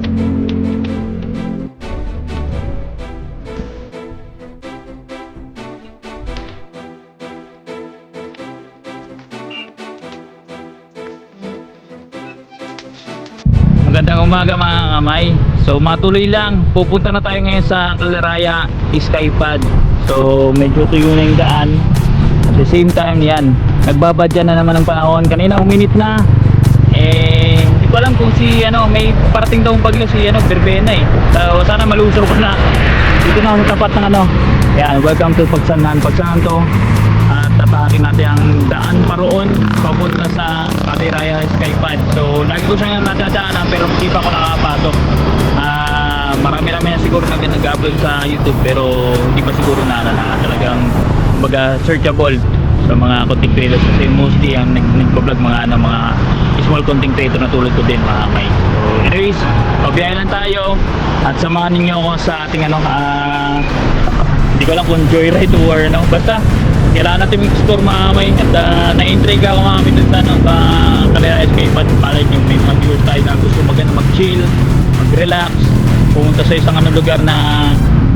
Magandang umaga mga kamay. So matuloy lang, pupunta na tayo ngayon sa Calaraya Skypad. So medyo tuyo na yung daan. At the same time yan, nagbabadya na naman ang panahon. Kanina uminit na. Hindi ko alam kung si may parating daw bagyo si Berbena eh. So sana malusog ko na. Dito na ako tapat ng yan, welcome to Pagsanhan to. At tatahakin natin ang daan pa roon papunta sa Calaraya Skypad. So lagi ko siya nadadaanan pero hindi pa ako nakapasok. Marami-rami na siguro na nag-upload sa YouTube pero hindi pa siguro na talagang kumbaga searchable sa mga content creators kasi mostly ang nag-vlog mga small content creator na tulad ko din mga kamay. So anyways, pabiyahe lang tayo at samahan ninyo ako sa ating hindi ko alam kung joyride or basta kailangan natin mag-explore mga kamay at na-intrigue ako mga kamay dun sa Calaraya Skypad. Palay nyo may mga viewers tayo na gusto mag-chill, mag-relax, pumunta sa isang lugar na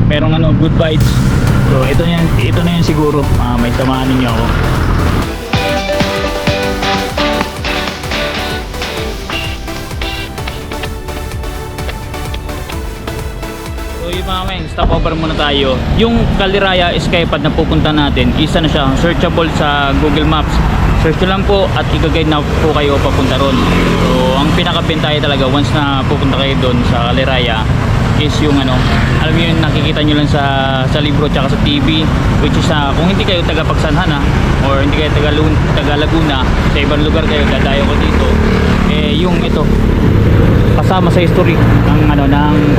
merong good vibes. So ito na yan siguro mga kamay, samahan ninyo ako. So yung mga kamay, stop over muna tayo. Yung Calaraya Skypad na pupunta natin, isa na siya, searchable sa Google Maps. Search lang po at i-guide na po kayo papunta ron. So ang pinaka-bentahe talaga once na pupunta kayo doon sa Calaraya is yung alam mo yun, nakikita nyo lang sa libro tsaka sa TV, which is kung hindi kayo taga Pagsanhan or hindi kayo taga Laguna, sa ibang lugar kayo dadayo ko dito, yung ito kasama sa history ng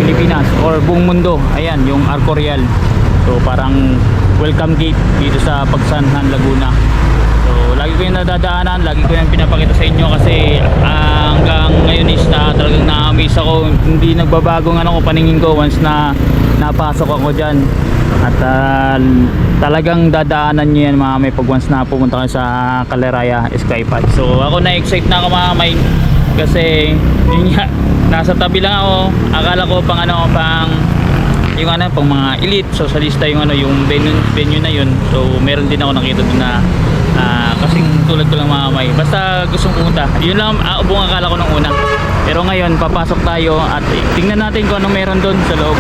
Pilipinas or buong mundo, ayan yung Arco Real. So parang welcome gate dito sa Pagsanhan, Laguna. So lagi ko yung nadadaanan, lagi ko yung pinapakita sa inyo kasi hanggang ngayon is talagang na-amaze ako. Hindi nagbabagong ko paningin ko once na napasok ako dyan. At talagang dadaanan nyo yan mga may pag once na pumunta kayo sa Calaraya Skypad. So ako na-excite na ako mga may kasi yun nga, nasa tabi lang ako. Akala ko pang yung pang mga elite, so sa lista yung yung venue na yun. So meron din ako nakita doon na kasing tulad ko lang mga kamay, basta gustong pumunta yun lang buong akala ko nung una. Pero ngayon papasok tayo at tingnan natin kung anong meron doon sa loob.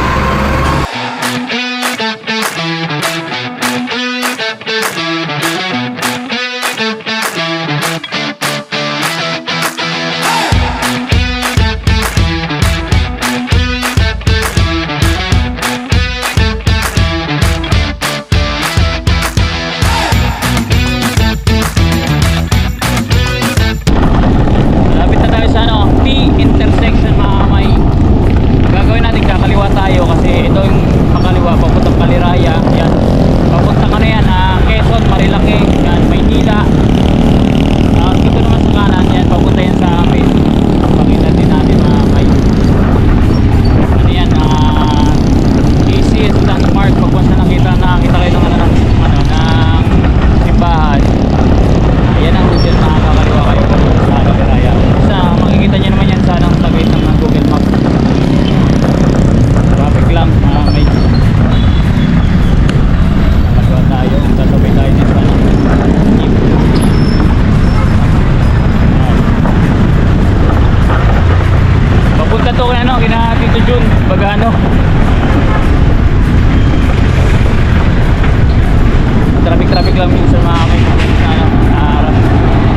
Traffic lang minsan mga kamay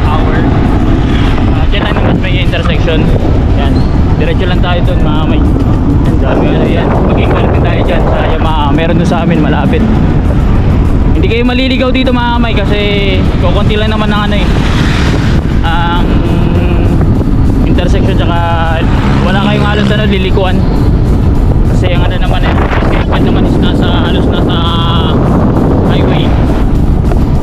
hour. Dyan na naman may intersection. Yan, diretso lang tayo dun mga kamay. Yan, mag-inquire tayo dyan sa Yamaha. Meron dun sa amin malapit. Hindi kayo maliligaw dito mga kamay kasi kukunti lang naman ng ang intersection, tsaka wala kayong halos lilikuan kasi ang naman Skypad naman is halos nasa highway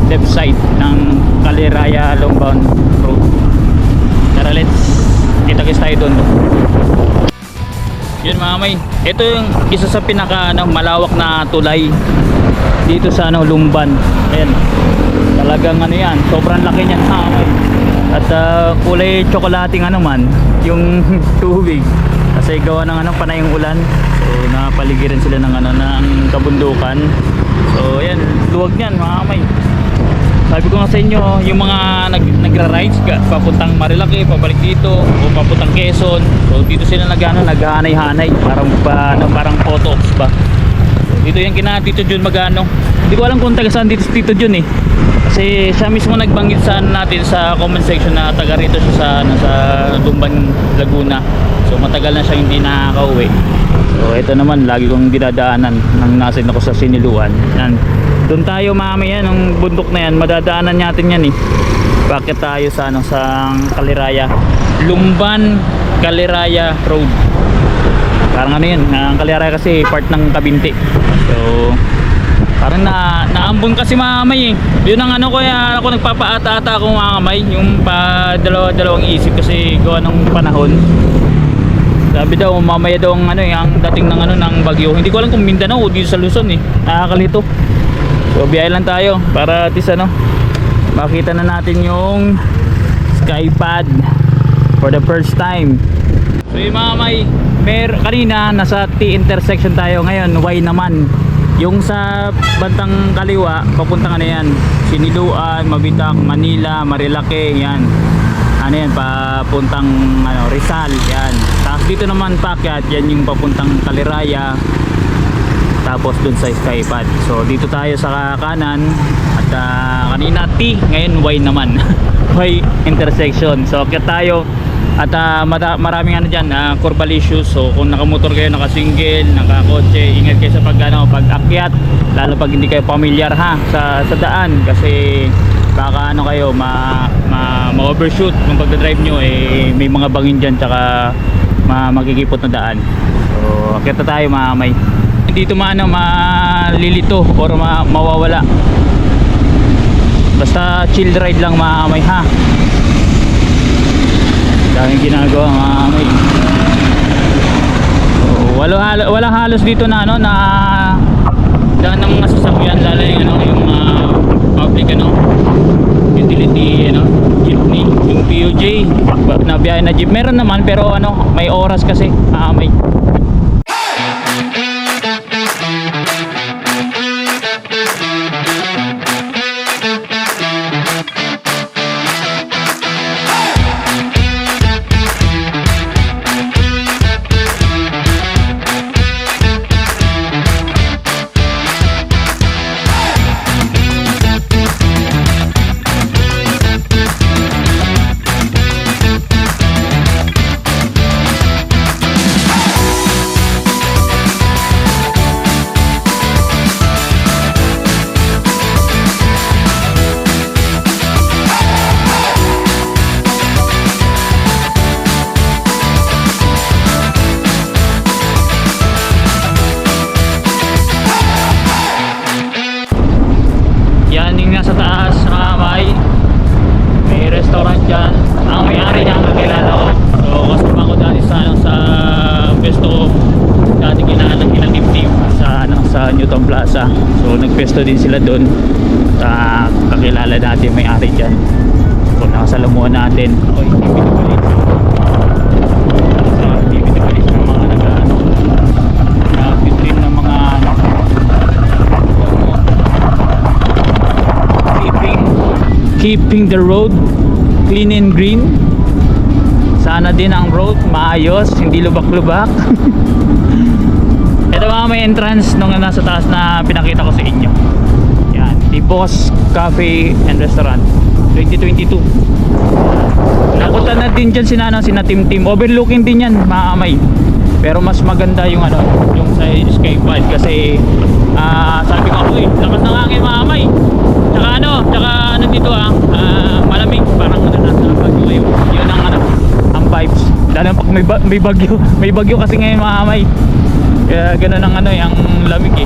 left side ng Calaraya Longbound Road. Tara, let's kita-kits tayo doon. Yun mga may, ito yung isa sa pinaka malawak na tulay dito sa Lumban. Ayan, talagang yan, sobrang laki niyan mga may. At kulay tsokolating man yung tubig. Tapos Kasi gawa ng ano, panay yung ulan. So napaligiran sila ng ano, ng kabundukan. So ayan, luwag niyan mga kamay. Sabi ko nga sa inyo, yung mga nagra-rides papuntang Marilaki, pabalik dito o papuntang Quezon. So dito sila naghahanay-hanay, parang photo ops ba. So, dito yung kina Tito Jun magano. Hindi ko alam kung taga saan dito si Tito Jun eh. Kasi siya mismo nagbanggit sa natin sa comment section na taga rito siya sa Lumban, Laguna. So matagal na siya hindi nakakauwi. So ito naman, lagi kong dinadaanan nang nasin ako sa Siniluan. Yan. Doon tayo mamaya ng bundok na yan, madadaanan natin yan eh. Bakit tayo sa ano, sa Kaliraya, Lumban Kaliraya Road. Parang ano yun, ang Kaliraya kasi part ng Kabinti. So parang naambon kasi mamay eh. Yun ang ano, kaya ako nagpapaata-ata ako mamay, yung pa dalawang isip kasi gawa ng panahon. Sabi daw mamaya daw ang ano, yung dating ng ano ng bagyo. Hindi ko alam kung Mindanao o dito sa Luzon eh. Nakakalito. So biyahe lang tayo para at least ano, makita na natin yung Skypad for the first time. So yung mga may kanina nasa T intersection tayo, ngayon Y naman. Yung sa bantang kaliwa papuntang ano yan, Siniluan, Mabitak, Manila, Marilaki, yan. Ano yan, papuntang ano, Rizal, yan. Tapos dito naman pakyat, yan yung papuntang Kaliraya. Tapos dun sa Skypad. So dito tayo sa kanan. At kanina T, ngayon Y naman. Y intersection. So akyat tayo. At maraming ano dyan, curvalicious. So kung nakamotor kayo, nakasingle, nakakotse, ingat kayo sa pag akyat. Lalo pag hindi kayo familiar ha sa daan. Kasi baka ano kayo, ma-overshoot kung pagdadrive nyo eh, may mga bangin dyan. Tsaka magkikipot na daan. So akyat na tayo mga may. Dito malilito or mawawala. Basta chill ride lang mga kamay ha. Daming ginagawa mga kamay. So, wala halos dito na ano na daan ng mga sasakyan, lalo yung ano, yung public ano, utility ano, jeepney, yung PUJ na biyahe na jeep. Meron naman pero ano, may oras kasi may Plaza. So nagpesto din sila doon. Kakilala natin may-ari dyan. So nakasalamuhan natin. Oy, bibit-bit ng mga nag-ano, nag-dream ng mga keeping the road clean and green. Sana din ang road maayos, hindi lubak-lubak. Ito mga may entrance nung nasa taas na pinakita ko sa inyo. Yan, The Boss Cafe and Restaurant 2022. Napunta na din dyan sina Tim. Overlooking din yan mga kamay. Pero mas maganda yung ano, yung sa Skypad kasi sabi ko, uy, lakas ng hangin mga kamay. Tsaka ano dito malamig, parang nasa bagyo kayo. Yun ang ano, ang vibes. Lalo pag may bagyo kasi ngayon mga kamay. Kaya ganun ang ano, yung lamig eh.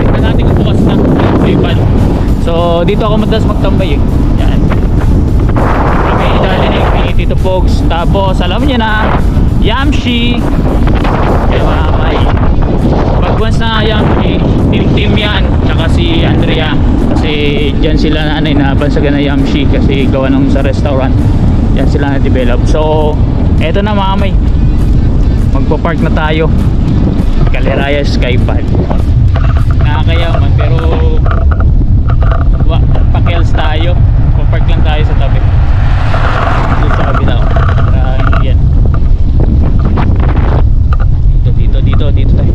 Tignan natin kung bukas na Skypad. So dito ako madalas magtambay eh. Yan. Kami dalinig ni Tito Pogs. Tapos alam niyo na, Yamshi. Kaya mga kamay, pag once na Yamshi, team yan. Tsaka si Andrea. Kasi dyan sila nabansagan na Yamshi. Kasi gawa nung sa restaurant. Yan sila na-develop. So eto na mga kamay, magpa-park na tayo. Caliraya Skypad. Nakakayaman pero pakels tayo. Pa-park lang tayo sa tabi. Dito sa kabila. Yan. Dito tayo.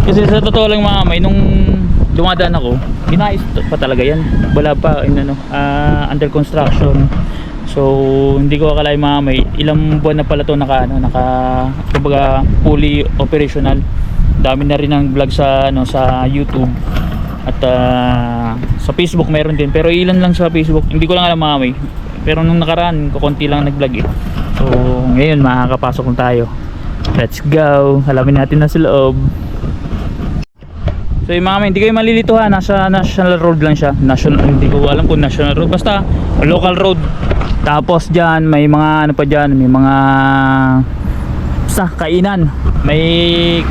Kasi sa totoo lang mga kamay, nung dumadaan ako, binayos pa talaga yan. Wala pa under construction. So hindi ko akalain mga kamay, ilang buwan na pala to kumbaga fully operational. Dami na rin ng vlog sa YouTube at sa Facebook meron din, pero ilan lang sa Facebook, hindi ko lang alam mga kamay. Pero nung nakaraan, kukunti lang nag-vlog eh. So ngayon makakapasok na tayo. Let's go. Alamin natin na sa loob. So yung mga kamay, hindi kayo malilito ha, nasa national road lang siya. Hindi ko alam kung national road, basta local road. Tapos dyan may mga may mga kainan, may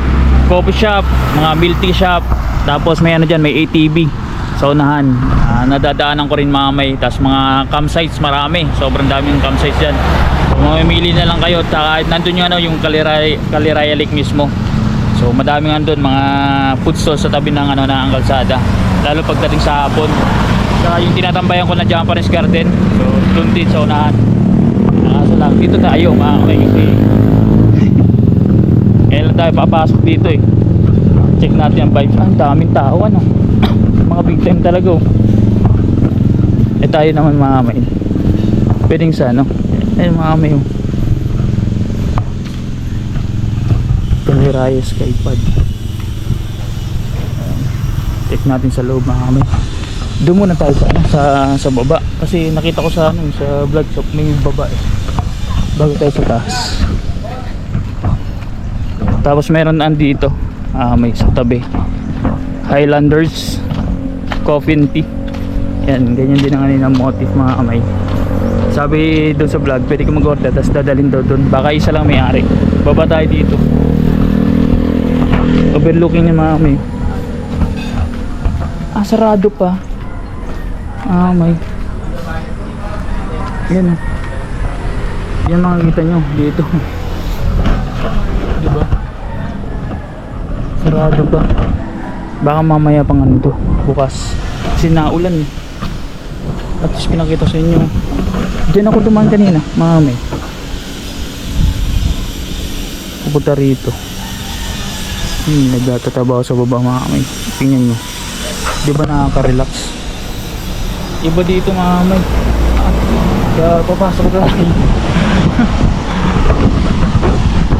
coffee shop, mga milk tea shop. Tapos may dyan, may ATV sa unahan. Nadadaanan ko rin mga kamay. Tapos mga campsites marami, sobrang daming campsites dyan. So mamimili na lang kayo, kahit nandun yung Caliraya Lake mismo. So madaming andun mga food stalls sa tabi ng ng kalsada, lalo pagdating sa hapon. Saka yung tinatambayan ko na Japanese Garden, so doon din sa unahan. So lang dito tayo mga kamay, kasi kailan tayo papasok dito eh. Check natin ang vibes. Ang daming tao mga big time talaga tayo naman mga kamay, pwedeng sa ayun mga kamay Caliraya Skypad. Check natin sa loob mga kamay. Doon muna tayo sa baba, kasi nakita ko sa vlog shop may baba eh, bago tayo sa taas. Tapos meron dito may sa tabi Highlanders Coffee and Tea. Yan, ganyan din ang kanilang motif mga kamay. Sabi doon sa vlog, pwede ka mag-order tapos dadalhin daw doon, baka isa lang may-ari. Baba tayo dito, overlooking yung mga kamay. Sarado pa. May yan yan makikita nyo dito, diba? Sarado pa, baka mamaya pang bukas, kasi naulan at least pinakita sa inyo. Diyan ako dumaan kanina mga kamay, pupunta rito. Nagtatabaho sa baba mga kamay. Tingnan nyo, diba nakaka-relax? Iba dito mga kamay. Kaya papasok ka lang.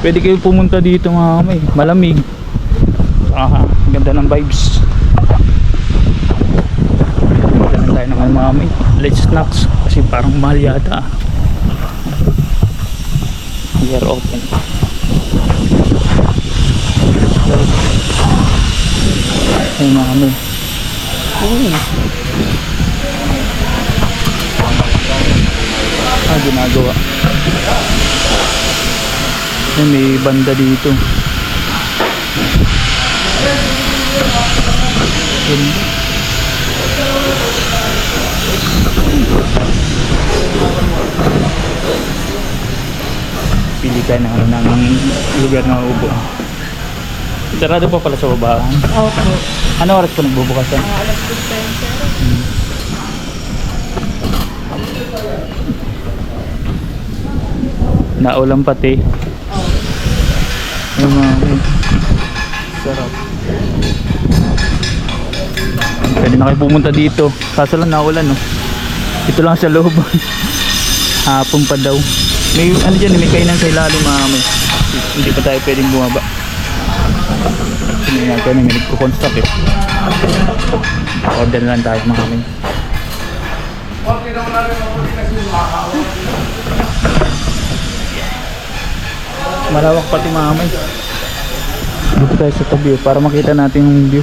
Pwede kayo pumunta dito mga kamay, malamig. Ganda ng vibes. Ganda tayo naman mga kamay, light snacks, kasi parang mahal yata. We are open. Ay mga kamay, ginagawa. May banda dito. Pili ka ng lugar na upo. Sarado pa pala sa baba. Opo. Ano oras pa nagbubukas yan? Alas 10. Naulan pati. Yung mga sarap. Pwede na kayo pumunta dito, kaso lang naulan ito lang sa loob. Hapon pa daw. May dyan, may kainan sa ilalim mga kamay. Hindi pa tayo pwedeng bumaba. May nagko-construct eh. Order lang tayo mga kamay. Malawak pati mga kamay. Dito tayo sa tabi para makita natin yung view.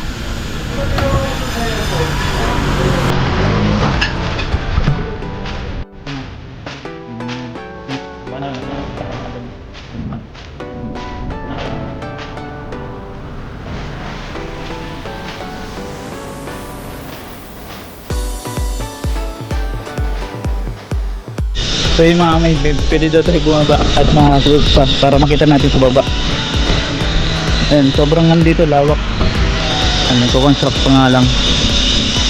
So So yung mga may pwede daw tayo bumaba at makatulog pa para makita natin sa baba. Ayan, sobrang nandito lawak. Ano, construct pa nga lang.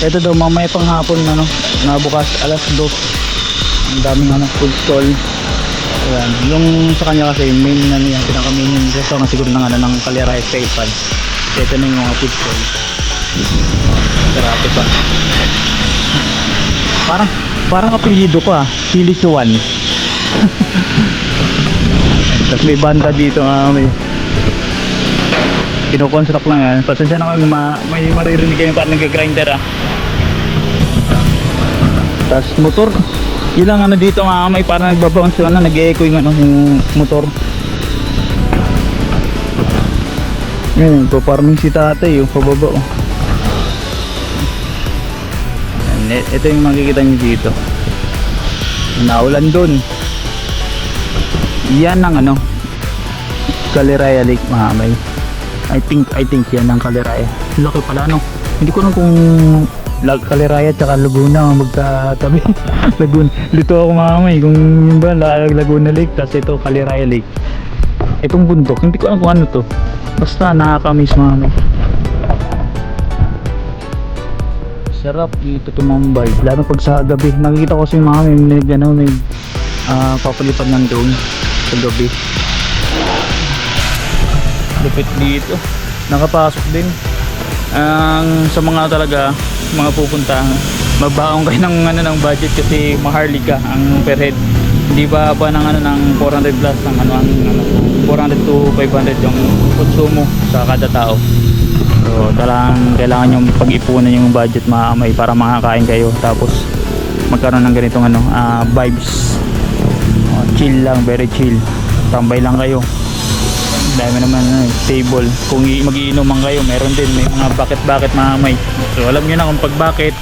Ito daw mamaya pang hapon ano, nabukas alas 2. Ang daming ano, food stall. Ayan, yung sa kanya kasi main na niya, pinaka-main yung restaurant siguro ng ano, ng Kaliraya Staypad. Ito na yung mga food stall. Sarap pa. Parang apelyido ko Chili Chuan. Tapos may banda dito may kino-construct lang yan. Pasensya na kayo, may maririnig kayo parang nag-grinder Tapos motor, yun lang ano dito may parang nagbabounce yun nag-e-echo yung ano, yung motor. Yun, parang si tatay yung pababa Ito yung makikita nyo dito. Naulan dun. Yan ang ano, Kaliraya Lake Mahamay. I think yan ang Kaliraya. Laki pala no. Hindi ko alam kung Kaliraya at Laguna magkatabi. Laguna. Dito ako Mahamay kung yun ba Laguna Lake tapos ito Kaliraya Lake. Itong bundok, hindi ko alam kung ano to. Basta nakakamiss Mahamay. Sarap dito tumambay lalo pag sa gabi. Nakikita ko si Mami may papalipad ng drone sa gabi. Lupit dito, nakapasok din sa mga talaga mga pupunta magbaon kayo ng ano ng budget kasi maharlika ang per head. Hindi ba ng ano ng 400 plus ng ano ang 400 to 500 yung konsumo sa kada tao. So talagang kailangan nyo pag-ipunan yung budget Mahamay para makakain kayo tapos magkaroon ng ganitong ano vibes. Chill lang, very chill, tambay lang kayo. Dami naman table, kung mag-iinuman kayo meron din, may mga bucket Mahamay. So alam nyo na kung pag bucket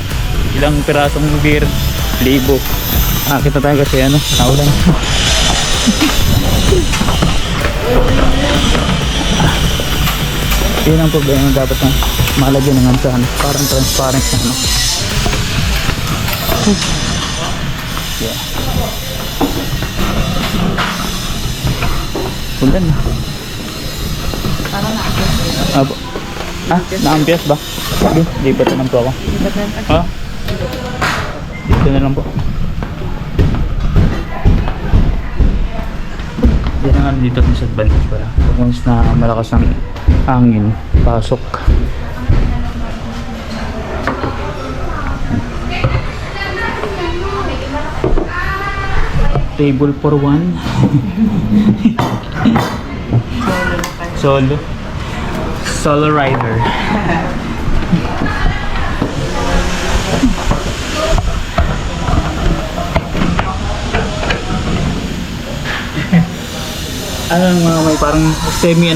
ilang pirasong beer, libo. Kita tayo kasi ano, naulan. Yun ang problema, dapat na malagyan ng ansahan, parang transparent na ano. Yeah. Ulan na. Parang na-ambias. Na-ambias ba? Sige, lipat naman po ako. Dito na lang po. Yan na nga dito sa advantage pala. Pag once na malakas ang hangin, pasok. Table for one. Solo rider. Ano mga may parang semi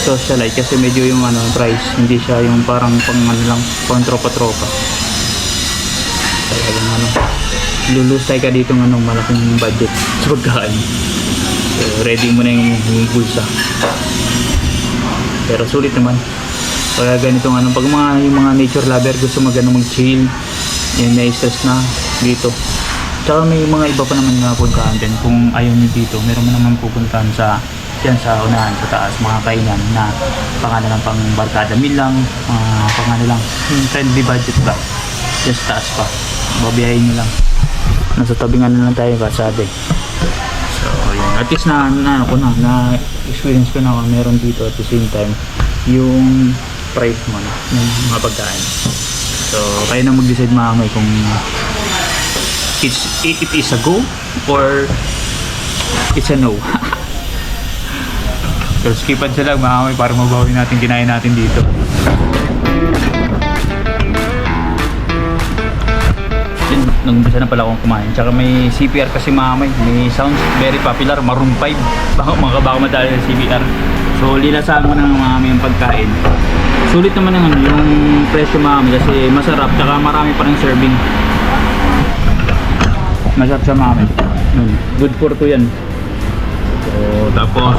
socialite kasi medyo yung ano price hindi siya yung parang pang ano lang pang tropa kaya yung ano lulusay ka dito ng ano malaking budget sa pagkain. So ready mo na yung bulsa pero sulit naman pag ganitong ano pag yung mga nature lover gusto mag chill yan na-stress na dito. Tsaka may mga iba pa naman na puntahan din. Kung ayaw nyo dito, meron mo naman pupuntahan sa yan sa unahan, sa taas, mga kainan na pangano lang pang barkada meal lang, pangano lang, yung friendly budget ba? Yan sa taas pa. Babiyahin nyo lang. Nasa tabing ano lang tayo kasabi. So, yun. At least na experience ko na meron dito at the same time yung price mo na, yung mga pagkain. So, kayo na mag-decide Mahamay kung it is a go or it's a no. So skipan sila Mahamay para mabawi natin kinain natin dito. Nag-umpisa na pala akong kumain. Tsaka may CPR kasi Mahamay. May sounds very popular, Maroon 5. Baka madali ng CPR. So linasahan mo ng Mahamay yung pagkain. Sulit naman yung presyo Mahamay kasi masarap. Tsaka marami pa ng serving. Masarap siya Mahamay. Good for 2 yan. So tapos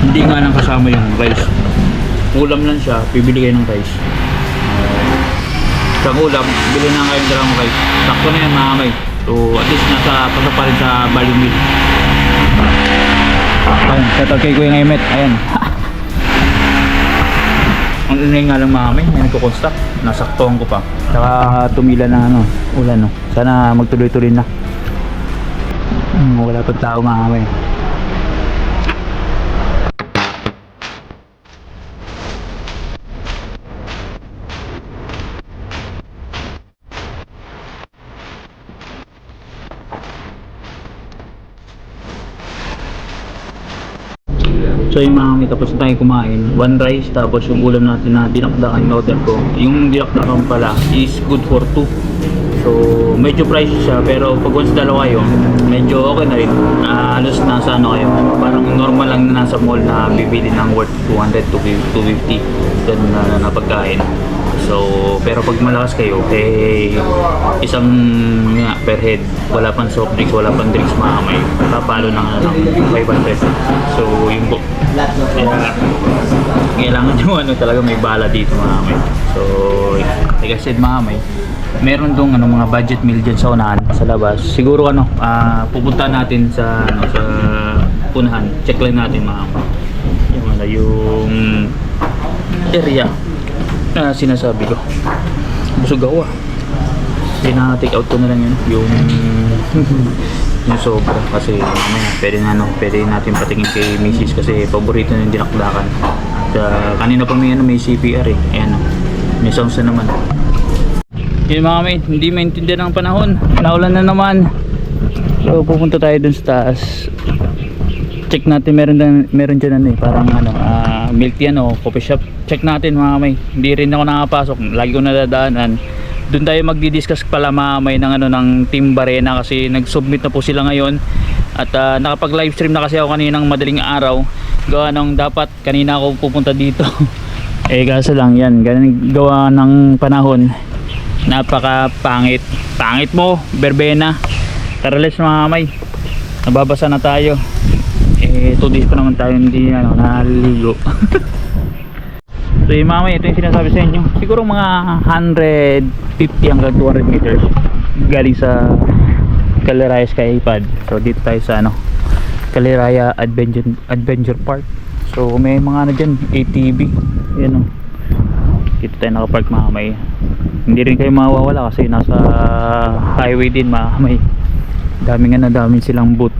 hindi nga lang kasama yung rice. Ulam lang siya, pibili kayo ng rice. Sa ulam, bili na kayo ng rice. Sakto na yan Mahamay. So at least nasa pasa pa rin sa value meal. Ayan, shoutout kay Kuya Emet. Ayan. Ang ingay nga lang mami, may nagko-construct. Nasaktuhan ko pa. Saka tumila na ano, ulan no. Sana magtuloy-tuloy na. Wala pang tao mami. So yung mga kami, tapos na tayo kumain. One rice, tapos yung ulam natin na dinakdakan yung order ko. Yung dinakdakan pala is good for 2. So medyo pricey siya, pero pag once dalawa kayo, medyo okay na rin. Halos nasa ano kayo, parang normal lang na nasa mall na bibili ng worth 200 to 250 ganun na pagkain. So, pero pag malakas kayo, isang nga per head, wala pang soft drinks, wala pang drinks maamay, papalo ng 500. So, yung kailangan nyo ano talaga may bala dito maamay. So, like I said maamay, meron dong ano, mga budget meal dyan sa unahan, sa labas. Siguro ano, pupunta natin sa ano, sa unahan, check lang natin maamay. Yung ano, yung area na sinasabi ko. Busog ako take out ko na lang yun yung sobra kasi mamaya pwede natin patingin kay Mrs. kasi paborito na yung dinakdakan. Kanina pa may CPR ayan may sounds na naman. Yun mga mate, hindi maintindihan ng panahon, naulan na naman. So pupunta tayo dun sa taas, check natin meron dyan parang milk tea coffee shop. Check natin mga may. Hindi rin ako nakapasok, lagi ko nadadaanan. Doon tayo magdi-discuss pala mga may ng Team Barena kasi nag-submit na po sila ngayon. At nakapag-live stream na kasi ako kaninang madaling araw. Gawa nung dapat kanina ako pupunta dito. Kaso lang yan, ganun gawa ng panahon. Napaka pangit mo, Verbena. Tara let's mga may. Nababasa na tayo. 2 days pa naman tayo hindi naliligo. So yung mama, ito yung sinasabi sa inyo, siguro mga 150 hanggang 200 meters galing sa Caliraya Skypad. So dito tayo sa Caliraya Adventure Park. So may mga dyan, ATV yan dito tayo nakapark mamay. Hindi rin kayo mawawala kasi nasa highway din mamay. Daming silang booth.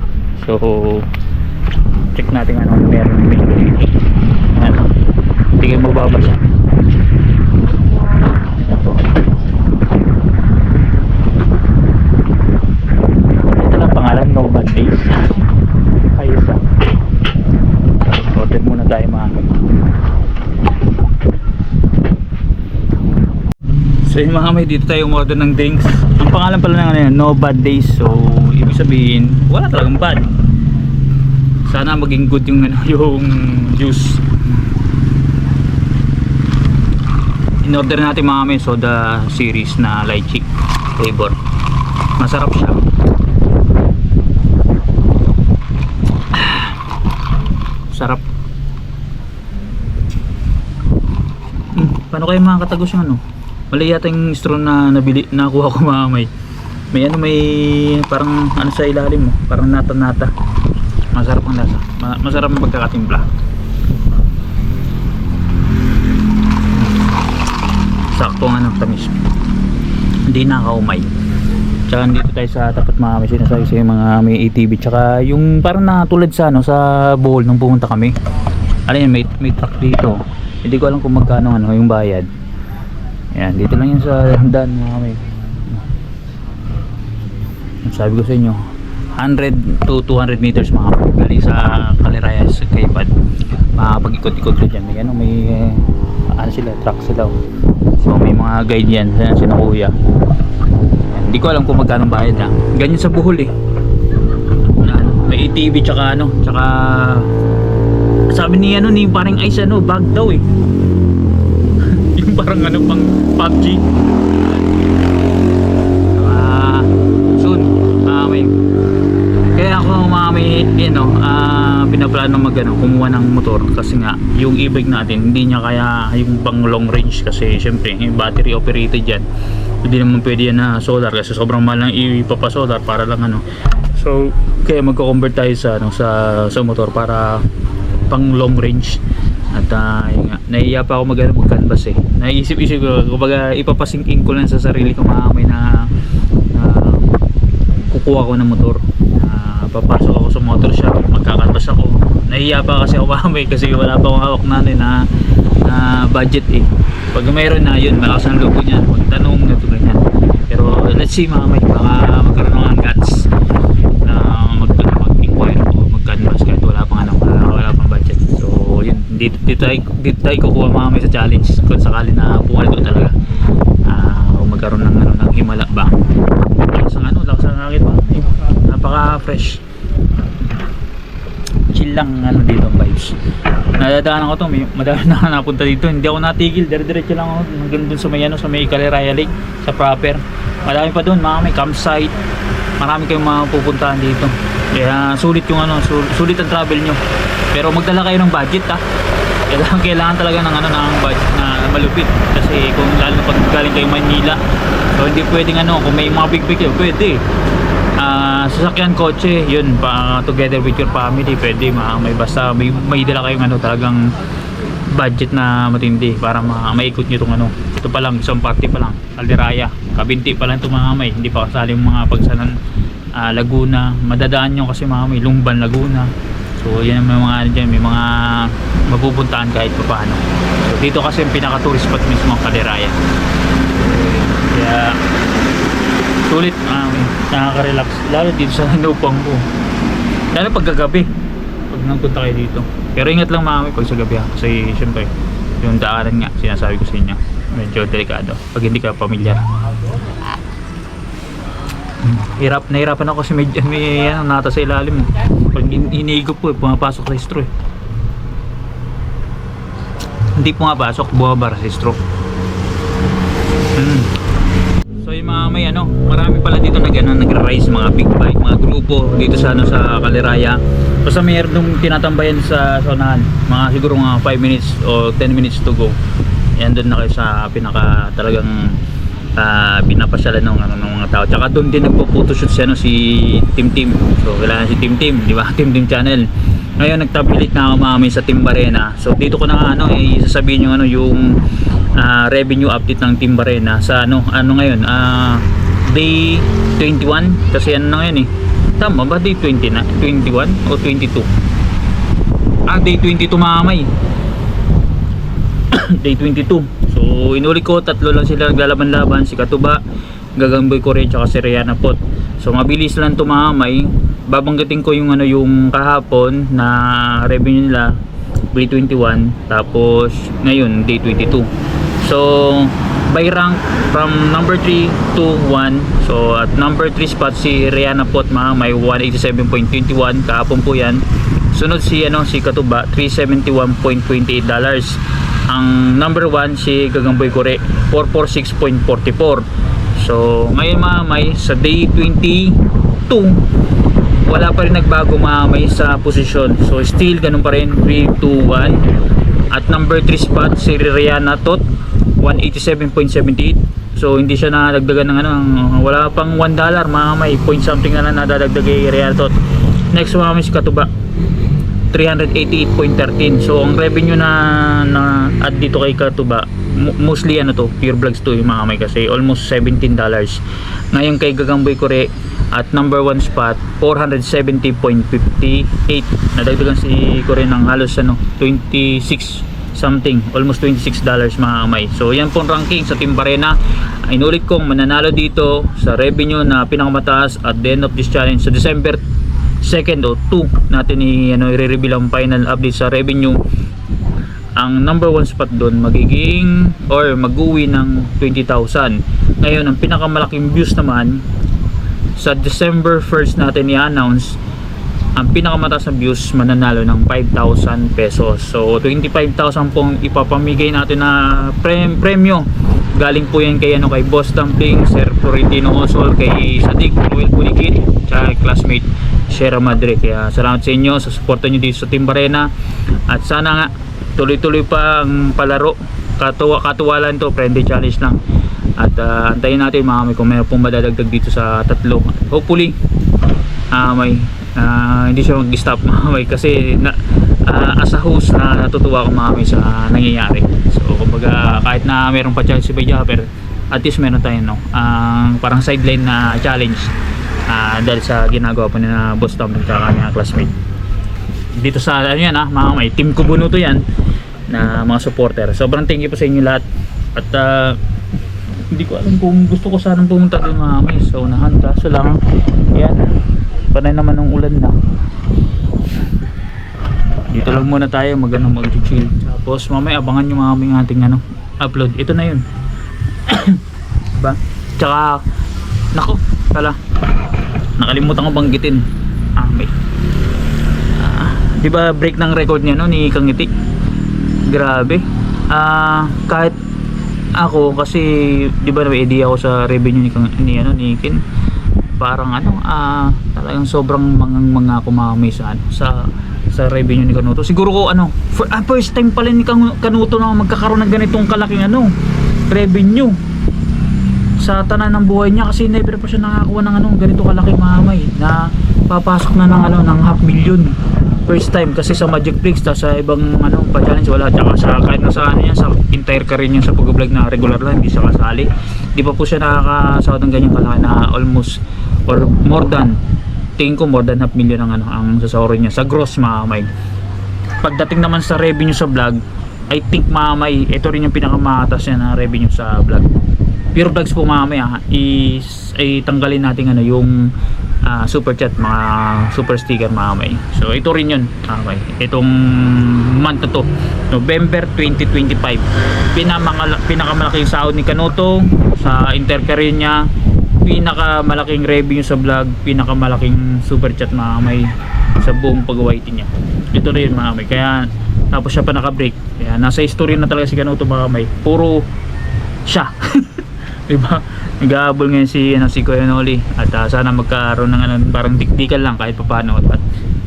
So check natin meron dito. Hindi kayo mababasa. Ito lang pangalan, No Bad Days. Ayos order muna tayo mga. So yung mga may, dito tayo umorder ng drinks. Ang pangalan pala ng No Bad Days. So ibig sabihin wala talagang bad. Sana maging good yung yung juice. In-order natin mga may soda series na lychee flavor. Masarap siya. Sarap. Paano kayo makakatagos yung Mali yata yung straw na nakuha ko mga may. May parang sa ilalim mo, parang nata-nata. Masarap ang lasa. Masarap ang pagkakatimpla. Sakto tamis. Hindi nakaumay. Tsaka dito tayo sa tapat mga may sinasabi sa mga may ATV. Tsaka yung parang natulad sa sa Bohol nung pumunta kami. Yan, may truck dito. Hindi ko alam kung magkano yung bayad. Yan, dito lang yan sa daan mga may. Sabi ko sa inyo 100 to 200 meters mga galing sa Caliraya sa Skypad. Makapag-ikot-ikot ko dyan. May sila, truck sila. So may mga guide yan sina kuya. Hindi ko alam kung magkano bayad ganyan sa Bohol may ATV tsaka tsaka sabi ni ni parang ice bag daw yung parang pang PUBG. Soon may kaya ako pinaplano kumuha ng motor kasi nga yung e-bike natin hindi niya kaya yung pang long range kasi syempre yung battery operated yan Hindi naman pwede yan na solar kasi sobrang mahal lang ipapasolar para lang ano. So kaya magko-convert tayo sa ano sa motor para pang long range. At yun nga, nahiya pa ako mag-canvas eh. Naisip-isip ko, kumbaga ipapasingking ko lang sa sarili ko mamay na kukuha ko ng motor. Papasok ako sa motor shop, magkakanvas ako. Nahiya pa kasi ako mamay kasi wala pa akong hawak na budget eh. Pag mayroon na yun, malakas ang loob ko niyan, magtanong na ito ganyan. Pero let's see mamay, baka magkaroon ng guts na mag-inquire o mag-canvas kahit wala pang budget. So yun, dito tayo kukuha mamay sa challenge kung sakali na pumalit ko talaga. O magkaroon ng himala ba. Lakas ang hangin ba? Napaka fresh. Chill lang dito ang vibes. Nadadaanan ko to, madami na napunta dito. Hindi ako natigil, dire-diretso lang ako hanggang dun sa may Caliraya Lake, sa proper. Madami pa dun, mga may campsite. Marami kayong mapupuntahan dito. Kaya sulit yung sulit ang travel nyo. Pero magdala kayo ng budget kailangan talaga ng budget na malupit. Kasi kung lalo pag galing kayo Manila, so hindi pwedeng kung may mga big pwede. Sasakyan, kotse, yun pa together with your family pwede, basta may dala kayong talagang budget na matindi para maikot nyo itong ito pa lang, isang party pa lang, Caliraya, Kabinti pa lang ito mga may, hindi pa kasali yung mga pagsanan. Laguna, madadaan nyo kasi mga may Lumban, Laguna. So yan ang mga dyan, may mga mapupuntahan kahit pa paano. So dito kasi yung pinaka tourist spot mismo ang Caliraya. Kaya sulit, nakaka-relax lalo dito sa Nupang ko, lalo pag gagabi pag nagpunta kayo dito. Pero ingat lang mami pag sa gabi kasi syempre yung daanan nga sinasabi ko sa inyo medyo delikado pag hindi ka pamilyar. Nahirapan ako kasi may nata sa ilalim pag iniigop po pumapasok sa straw hindi pumapasok, bumabara sa straw. So yung mga may marami pala dito nagra-rise, mga big bike, mga grupo dito sa sa Caliraya. Basta mayroon nung tinatambayan sa unahan, mga siguro mga 5 minutes o 10 minutes to go. Yan doon na kayo sa pinaka talagang pinapasyalan ng mga tao. Tsaka doon din nagpo-photoshoot si Tim. So kailangan si Tim, di ba? Tim channel. Ngayon nagtabilit na ako mamay sa Timbarena. So dito ko na isasabihin yung revenue update ng Timbarena sa ngayon, day 21 kasi ngayon tama ba, day 20 na 21 o 22? Day 22 mamay. Day 22. So inulit ko, tatlo lang sila naglalaban-laban, si Katuba, Gagambay Kore, tsaka si Rihanna Pot. So mabilis lang tumamay. Babanggitin ko yung yung kahapon na revenue nila, day 21, tapos ngayon day 22. So by rank from number 3 to 1. So at number 3 spot si Rihanna Pot may 187.21 kahapon po yan. Sunod si Katuba, $371.28. Ang number 1 si Gagambay Kore, 446.44. So ngayon mamay sa day 22 wala pa rin nagbago mamay sa posisyon. So still ganun pa rin, 3, 2, 1. At number 3 spot si Rihanna Tot, 187.78. So hindi siya nadagdagan ng wala pang $1 mamay, point something na lang nadadagdag kay Rihanna Tot. Next mamay si Katuba, 388.13. So ang revenue na add dito kay Katuba, mostly pure vlogs to yung mga may kasi almost $17. Ngayon kay Gagambay Kore at number 1 spot, 470.58. Nadagdagan si Kore ng halos 26 something, almost $26 mga kamay. So yan pong ranking sa Timbarena. Inulit kong mananalo dito sa revenue na pinakamataas at the end of this challenge sa December 2nd o 2 natin i-reveal ang final update sa revenue. Ang number 1 spot doon magiging or mag-uwi ng 20,000. Ngayon ang pinakamalaking views naman sa December 1st natin i-announce, ang pinakamataas na views mananalo ng 5,000 pesos. So 25,000 pong ipapamigay natin na premyo. Galing po yan kay kay Boss Dumpling, Sir Florentino Osol, kay Sadik Noel Pulikit, tsaka classmate Sierra Madre. Kaya salamat sa inyo sa suporta nyo dito sa Timbarena. At sana nga tuloy-tuloy pa ang palaro. Katuwalan to, friendly challenge lang. At antayin natin mga may kung meron pong madadagdag dito sa tatlo. Hopefully hindi siya mag-stop mga may, kasi as a host na natutuwa ako mga may sa nangyayari. So kumbaga kahit na meron pa challenge si Bayjapper, at least meron tayo parang sideline na challenge dahil sa ginagawa pa ni na Boss Tom at kanya classmate dito sa ano yan mga may team Kubunuto yan na mga supporter. Sobrang thank you po sa inyo lahat at hindi ko alam kung gusto ko sanang pumunta doon mga may sa unahan, kaso lang yan panay naman ng ulan na. Dito lang muna tayo mag-chill, tapos mamaya abangan nyo mga may ating upload. Ito na yun ba? Tsaka nako pala nakalimutan ko banggitin may di ba break ng record niya ni Kangiti, grabe. Kahit ako kasi di ba may idea ako sa revenue ni Ken, parang talagang sobrang mga kumamay sa revenue ni Kanuto. Siguro ko first time pala ni Kanuto na magkakaroon ng ganitong kalaking revenue sa tanan ng buhay niya, kasi never pa siya nakakuha ng ganito kalaki mamay na papasok na ng 500,000 first time. Kasi sa Magic Bricks sa ibang pa-challenge wala, tsaka sa kahit na sa sa entire career niya sa pag-vlog na regular lang hindi siya kasali, di pa po siya nakakasahod ng ganyang kalaki na almost or more than, tingin ko more than 500,000 ang sasahurin niya sa gross mamay. Pagdating naman sa revenue sa vlog, I think mamay ito rin yung pinakamataas niya na revenue sa vlog. Pure vlogs po mamaya ay tanggalin natin yung super chat, mga super sticker mamay. So ito rin yun mamay, itong month na to, November 2025, pinakamalaking sahod ni Kanuto sa intercareer niya, pinakamalaking revenue sa vlog, pinakamalaking super chat mamay sa buong pag-YT niya. Ito rin mamay, kaya tapos siya pa naka-break, kaya nasa history na talaga si Kanuto mamay, puro siya diba? Nag-aabol ngayon si Kuya Noli, at sana magkaroon ng parang dikdikan lang kahit paano, at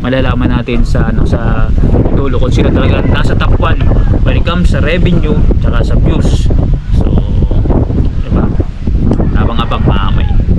malalaman natin sa dulo kung sino talaga nasa top 1 when it comes sa revenue tsaka sa views